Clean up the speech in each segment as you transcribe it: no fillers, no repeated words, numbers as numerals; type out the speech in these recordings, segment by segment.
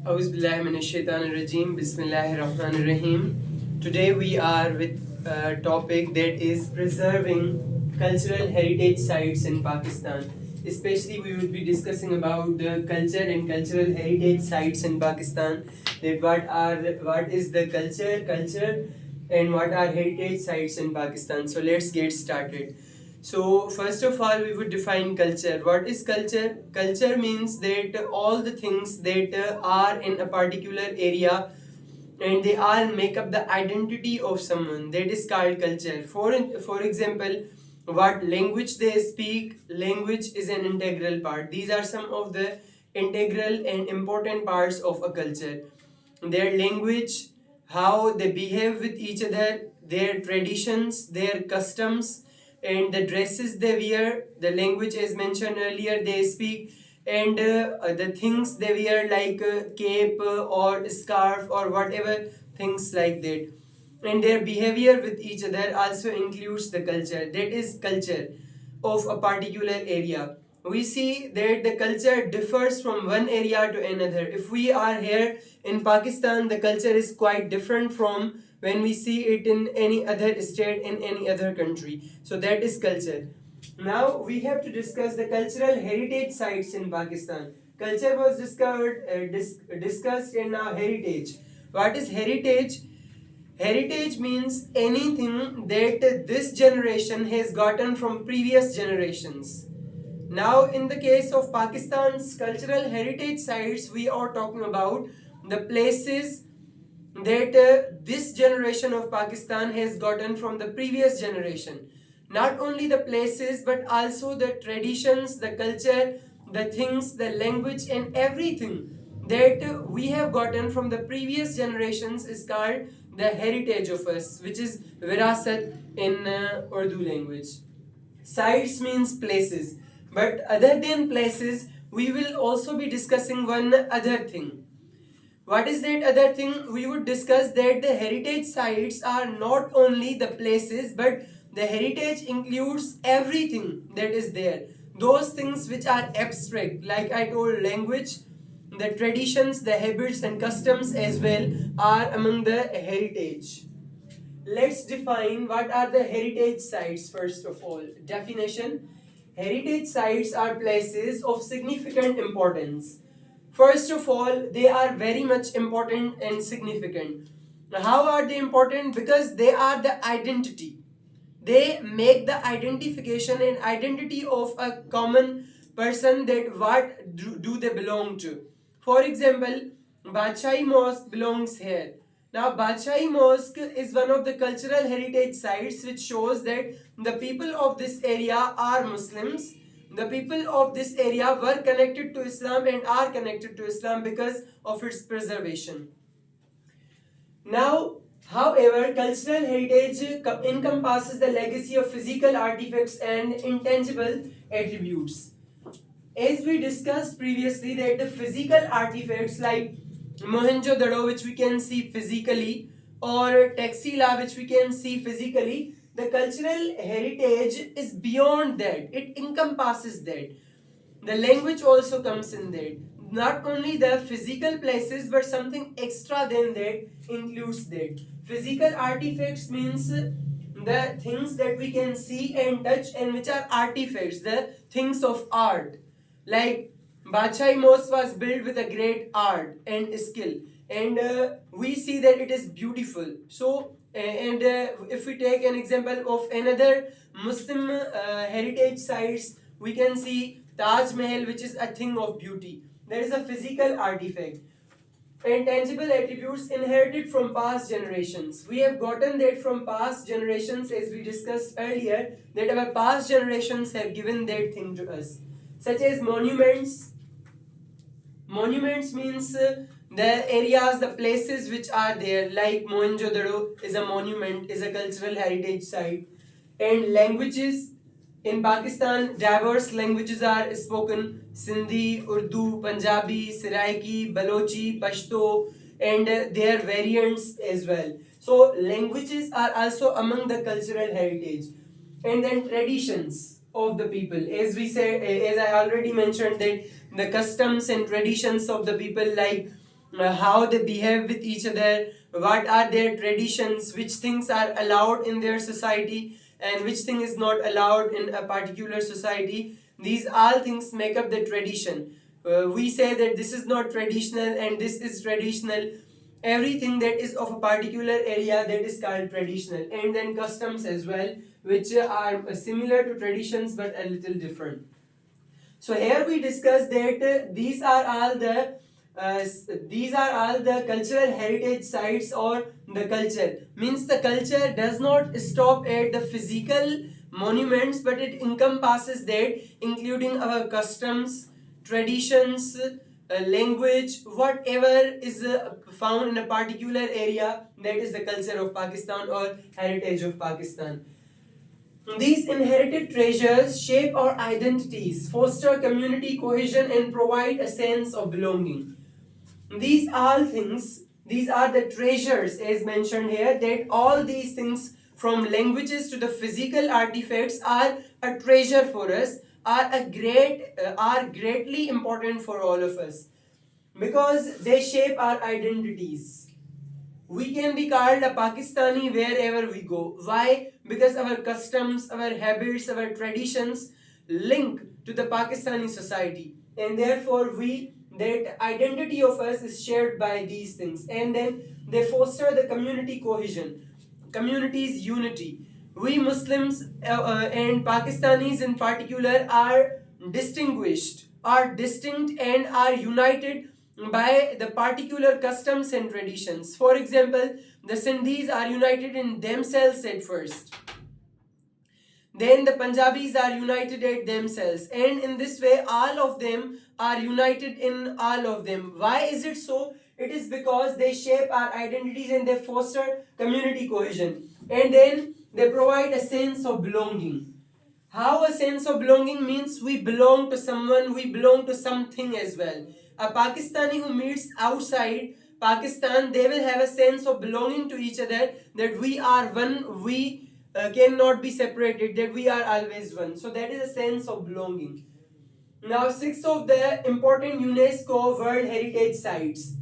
Auzubillahiminash-shaytanir-rajeem. Bismillahir-Rahmanir-Rahim. Today we are with a topic that is preserving cultural heritage sites in Pakistan. Especially we will be discussing about the culture and cultural heritage sites in Pakistan. That what is the culture and what are heritage sites in Pakistan. So let's get started. So, first of all, we would define culture. What is culture? Culture means that all the things that are in a particular area and they all make up the identity of someone. That is called culture. For example, what language they speak, language is an integral part. These are some of the integral and important parts of a culture. Their language, how they behave with each other, their traditions, their customs, and the dresses they wear, the language as mentioned earlier they speak, and the things they wear like cape or scarf or whatever things like that. And their behavior with each other also includes the culture. That is culture of a particular area. We see that the culture differs from one area to another. If we are here in Pakistan, the culture is quite different from when we see it in any other state, in any other country. So that is culture. Now we have to discuss the cultural heritage sites in Pakistan. Culture was discussed in now heritage. What is heritage? Heritage means anything that this generation has gotten from previous generations. Now, in the case of Pakistan's cultural heritage sites, we are talking about the places that this generation of Pakistan has gotten from the previous generation. Not only the places, but also the traditions, the culture, the things, the language, and everything that we have gotten from the previous generations is called the heritage of us, which is virasat in Urdu language. Sites means places, but other than places, we will also be discussing one other thing. What is that other thing? We would discuss that the heritage sites are not only the places, but the heritage includes everything that is there. Those things which are abstract, like I told, language, the traditions, the habits, and customs as well are among the heritage. Let's define what are the heritage sites first of all. Definition: heritage sites are places of significant importance. First of all, they are very much important and significant. Now, how are they important? Because they are the identity. They make the identification and identity of a common person, that what do they belong to. For example, Badshahi Mosque belongs here. Now, Badshahi Mosque is one of the cultural heritage sites which shows that the people of this area are Muslims. The people of this area were connected to Islam and are connected to Islam because of its preservation. Now, however, cultural heritage encompasses the legacy of physical artifacts and intangible attributes. As we discussed previously, that the physical artifacts like Mohenjo-daro, which we can see physically, or Taxila, which we can see physically, the cultural heritage is beyond that. It encompasses that. The language also comes in that. Not only the physical places, but something extra than that includes that. Physical artifacts means the things that we can see and touch, and which are artifacts, the things of art. Like Badshahi Mosque was built with a great art and skill, and we see that it is beautiful. So, and if we take an example of another Muslim heritage sites, we can see Taj Mahal, which is a thing of beauty. There is a physical artifact. And tangible attributes inherited from past generations. We have gotten that from past generations, as we discussed earlier, that our past generations have given that thing to us. Such as monuments. Monuments means the areas, the places which are there, like Mohenjo-daro is a monument, is a cultural heritage site. And languages. In Pakistan, diverse languages are spoken: Sindhi, Urdu, Punjabi, Saraiki, Balochi, Pashto, and their variants as well. So, languages are also among the cultural heritage. And then traditions of the people. As we said, as I already mentioned, that the customs and traditions of the people, like how they behave with each other, what are their traditions, which things are allowed in their society and which thing is not allowed in a particular society. These all things make up the tradition. We say that this is not traditional and this is traditional. Everything that is of a particular area, that is called traditional. And then customs as well, which are similar to traditions but a little different. So here we discuss that these are all the cultural heritage sites, or the culture. Means the culture does not stop at the physical monuments, but it encompasses that, including our customs, traditions, language, whatever is found in a particular area. That is the culture of Pakistan or heritage of Pakistan. These inherited treasures shape our identities, foster community cohesion, and provide a sense of belonging. These all things, these are the treasures as mentioned here, that all these things from languages to the physical artifacts are a treasure for us, are greatly important for all of us, because they shape our identities. We can be called a Pakistani wherever we go. Why? Because our customs, our habits, our traditions link to the Pakistani society, and therefore that identity of us is shared by these things, and then they foster the community cohesion, community's unity. We Muslims and Pakistanis in particular are distinguished, are distinct, and are united by the particular customs and traditions. For example, the Sindhis are united in themselves at first. Then the Punjabis are united at themselves. And in this way, all of them are united in all of them. Why is it so? It is because they shape our identities and they foster community cohesion. And then they provide a sense of belonging. How a sense of belonging means we belong to someone, we belong to something as well. A Pakistani who meets outside Pakistan, they will have a sense of belonging to each other, that we are one, we cannot be separated, that we are always one. So that is a sense of belonging. Now, 6 of the important UNESCO World Heritage Sites.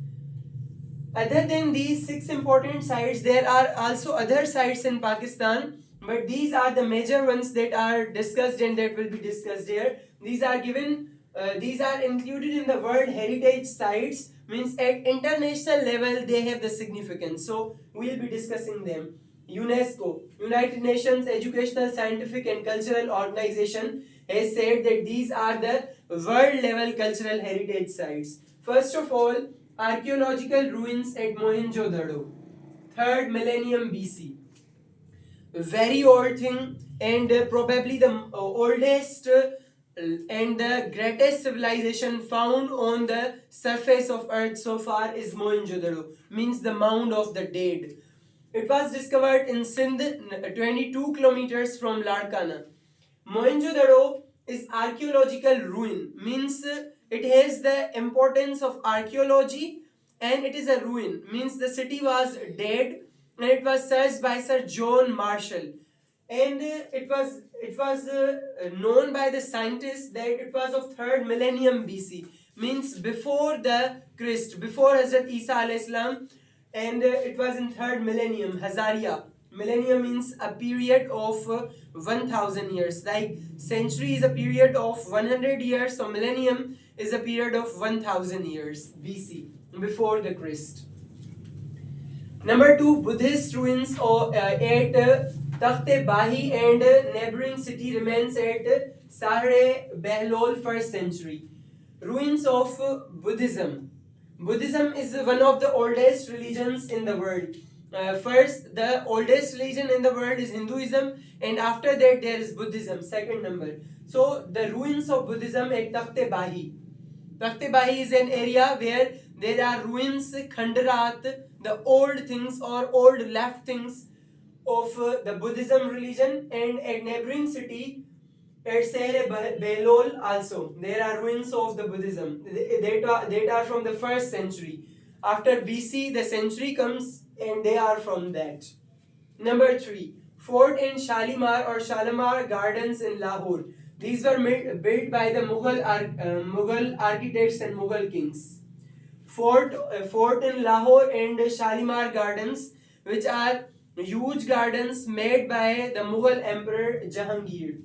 Other than these 6 important sites, there are also other sites in Pakistan, but these are the major ones that are discussed and that will be discussed here. These are included in the World Heritage Sites, means at international level they have the significance. So we'll be discussing them. UNESCO, United Nations Educational, Scientific and Cultural Organization, has said that these are the world level cultural heritage sites. First of all, archaeological ruins at Mohenjo-daro, 3rd millennium BC. Very old thing, and probably the oldest and the greatest civilization found on the surface of earth so far is Mohenjo-daro, means the mound of the dead. It was discovered in Sindh, 22 kilometers from Larkana. Mohenjo-daro is archaeological ruin, means it has the importance of archaeology, and it is a ruin, means the city was dead and it was searched by Sir John Marshall, and it was known by the scientists that it was of 3rd millennium BC, means before the Christ, before Hazrat Isa alayhi salam, and it was in 3rd millennium, Hazaria. Millennium means a period of 1000 years. Like century is a period of 100 years, so millennium is a period of 1000 years BC, before the Christ. Number 2, Buddhist ruins at Takhte Bahi and neighboring city remains at Sahre Behlol, 1st century. Ruins of Buddhism. Buddhism is one of the oldest religions in the world. First, the oldest religion in the world is Hinduism, and after that there is Buddhism, second number. So the ruins of Buddhism at Takhte Bahi. Takhte Bahi is an area where there are ruins, Khandarat, the old things or old left things of the Buddhism religion, and at neighboring city at Sehre Behlol also there are ruins of the Buddhism. That are from the 1st century. After BC, the century comes and they are from that. Number 3, Fort and Shalimar or Shalimar Gardens in Lahore. These were built by the Mughal architects and Mughal kings. fort in Lahore and Shalimar Gardens, which are huge gardens made by the Mughal Emperor Jahangir.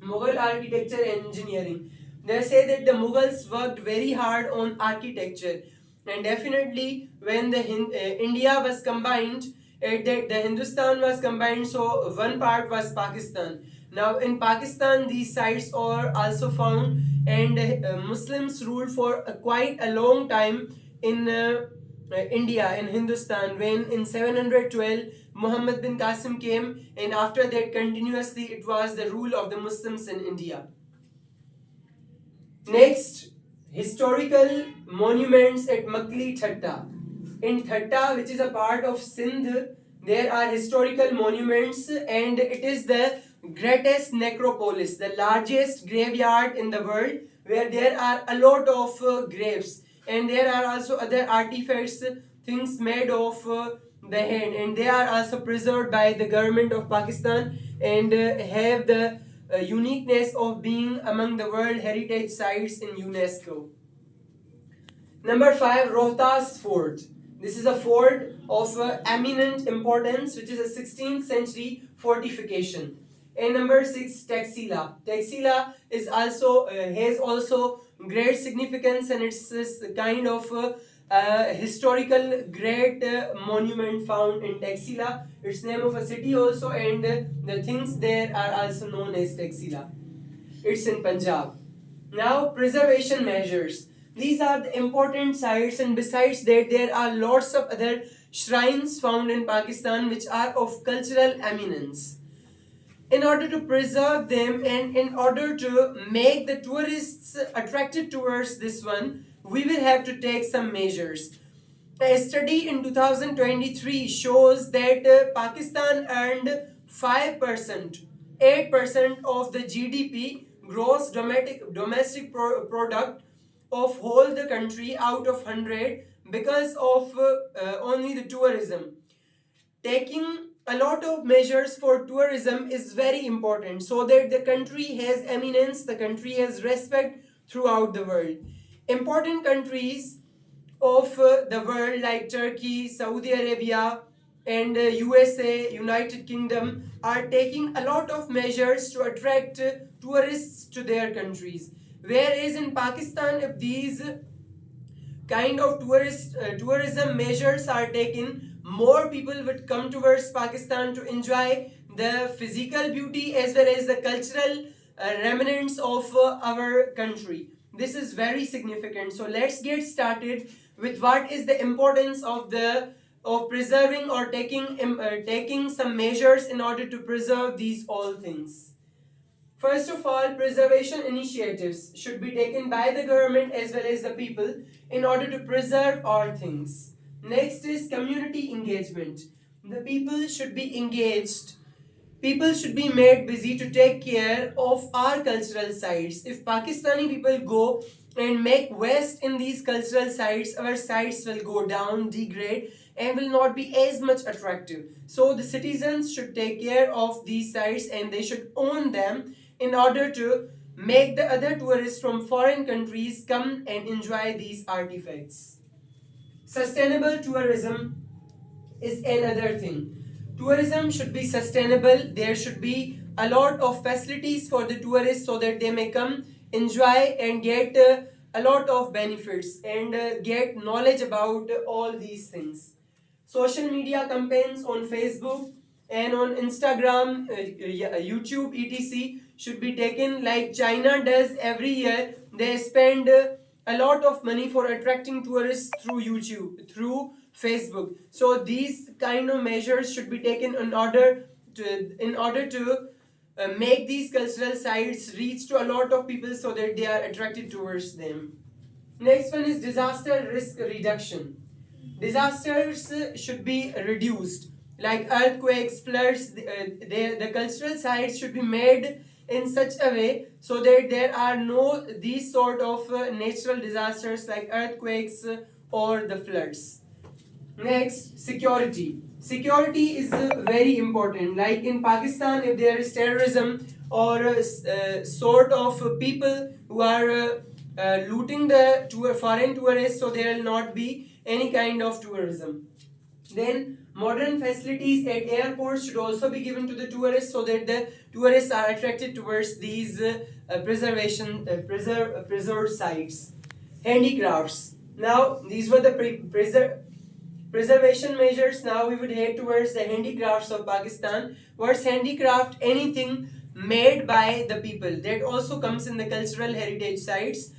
Mughal architecture and engineering. They say that the Mughals worked very hard on architecture, and definitely when the India was combined, the Hindustan was combined, so one part was Pakistan. Now in Pakistan, these sites are also found, and Muslims ruled for quite a long time in India, in Hindustan, when in 712 Muhammad bin Qasim came, and after that continuously it was the rule of the Muslims in India. Next, historical monuments at Makli Thatta. In Thatta, which is a part of Sindh, there are historical monuments, and it is the greatest necropolis, the largest graveyard in the world, where there are a lot of graves, and there are also other artifacts, things made of the hand, and they are also preserved by the government of Pakistan, and have the uniqueness of being among the World Heritage Sites in UNESCO. Number 5, Rohtas Fort. This is a fort of eminent importance, which is a 16th century fortification. And number 6, Taxila. Taxila is also has also great significance, and it's this kind of historical great monument found in Taxila. It's name of a city also, and the things there are also known as Taxila. It's in Punjab. Now, preservation measures. These are the important sites, and besides that, there are lots of other shrines found in Pakistan which are of cultural eminence. In order to preserve them and in order to make the tourists attracted towards this one, we will have to take some measures. A study in 2023 shows that Pakistan earned 5%, 8% of the GDP, gross domestic product, of whole the country out of 100 because of only the tourism. Taking a lot of measures for tourism is very important, so that the country has eminence, the country has respect throughout the world. Important countries of the world like Turkey, Saudi Arabia, and USA, United Kingdom, are taking a lot of measures to attract tourists to their countries. Whereas in Pakistan, if these kind of tourism measures are taken, more people would come towards Pakistan to enjoy the physical beauty as well as the cultural remnants of our country. This is very significant. So let's get started with what is the importance of preserving or taking some measures in order to preserve these all things. First of all, preservation initiatives should be taken by the government as well as the people in order to preserve all things. Next is community engagement. The people should be engaged. People should be made busy to take care of our cultural sites. If Pakistani people go and make waste in these cultural sites, our sites will go down, degrade, and will not be as much attractive. So the citizens should take care of these sites, and they should own them in order to make the other tourists from foreign countries come and enjoy these artifacts. Sustainable tourism is another thing. Tourism should be sustainable. There should be a lot of facilities for the tourists so that they may come, enjoy, and get a lot of benefits and get knowledge about all these things. Social media campaigns on Facebook and on Instagram, YouTube, etc. should be taken like China does every year. They spend a lot of money for attracting tourists through YouTube, through Facebook. So these kind of measures should be taken in order to make these cultural sites reach to a lot of people so that they are attracted towards them. Next one is disaster risk reduction. Disasters should be reduced, like earthquakes, floods. The cultural sites should be made in such a way so that there are no these sort of natural disasters like earthquakes or the floods. Next, security. Security is very important. Like in Pakistan, if there is terrorism or sort of people who are looting the foreign tourists, so there will not be any kind of tourism. Then modern facilities at airports should also be given to the tourists, so that the tourists are attracted towards these preserved sites. Handicrafts. Now these were the preservation measures. Now we would head towards the handicrafts of Pakistan. What's handicraft? Anything made by the people. That also comes in the cultural heritage sites.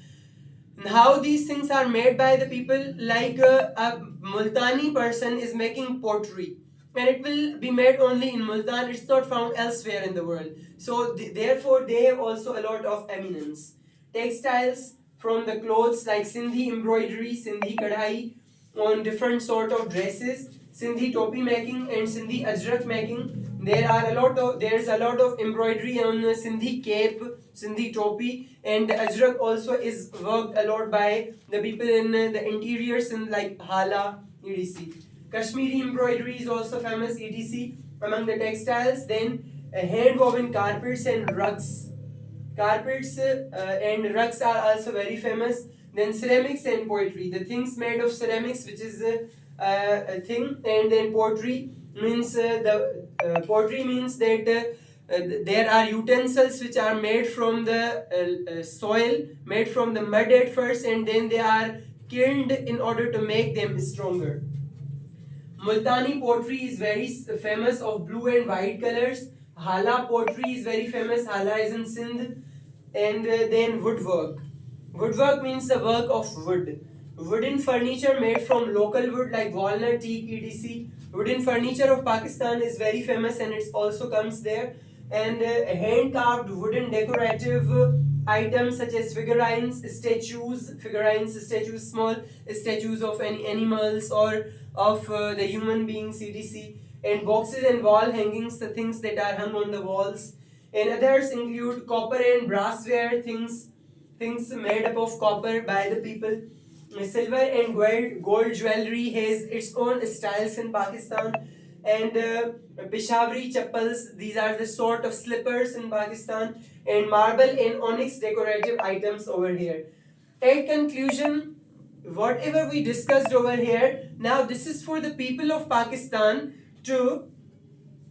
How these things are made by the people, like a Multani person is making pottery, and it will be made only in Multan. It's not found elsewhere in the world, so therefore they have also a lot of eminence. Textiles, from the clothes like Sindhi embroidery, Sindhi kadhai on different sort of dresses, Sindhi topi making and Sindhi ajrak making. There's a lot of embroidery on Sindhi cape, Sindhi topi, and the ajrak also is worked a lot by the people in the interiors in like Hala, etc. Kashmiri embroidery is also famous, etc. Among the textiles, then hand woven carpets and rugs. Carpets and rugs are also very famous. Then ceramics and poetry, the things made of ceramics, which is a thing, and then pottery means pottery means that there are utensils which are made from the soil, made from the mud at first, and then they are kilned in order to make them stronger. Multani pottery is very famous, of blue and white colors. Hala pottery is very famous. Hala is in Sindh. And then woodwork. Woodwork means the work of wood. Wooden furniture made from local wood like walnut, teak, etc. Wooden furniture of Pakistan is very famous, and it also comes there. And hand carved wooden decorative items such as figurines, statues, small statues of any animals or of the human beings, etc. And boxes and wall hangings, the things that are hung on the walls. And others include copper and brassware, things made up of copper by the people. Silver and gold jewelry has its own styles in Pakistan. And Peshawari chappals, these are the sort of slippers in Pakistan. And marble and onyx decorative items over here. At conclusion, whatever we discussed over here, now this is for the people of Pakistan to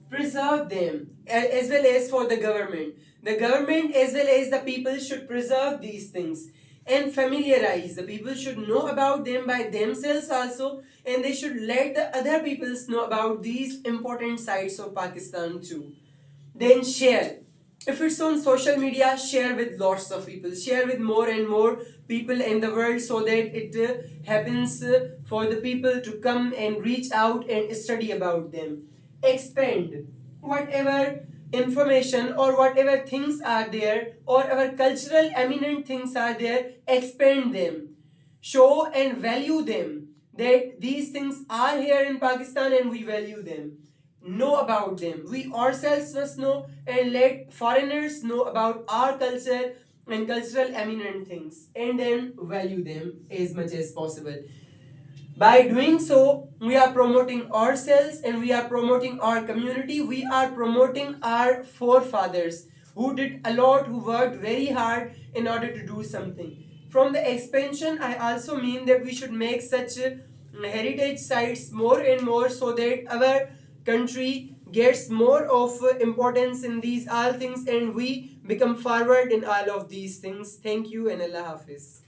preserve them, as well as for the government. The government as well as the people should preserve these things and familiarize. The people should know about them by themselves also, and they should let the other peoples know about these important sites of Pakistan too. Then share. If it's on social media, share with lots of people. Share with more and more people in the world, so that it happens for the people to come and reach out and study about them. Expand whatever information or whatever things are there, or our cultural eminent things are there, expand them. Show and value them, that these things are here in Pakistan and we value them. Know about them. We ourselves must know, and let foreigners know about our culture and cultural eminent things, and then value them as much as possible. By doing so, we are promoting ourselves and we are promoting our community. We are promoting our forefathers who did a lot, who worked very hard in order to do something. From the expansion, I also mean that we should make such heritage sites more and more, so that our country gets more of importance in these all things and we become forward in all of these things. Thank you and Allah Hafiz.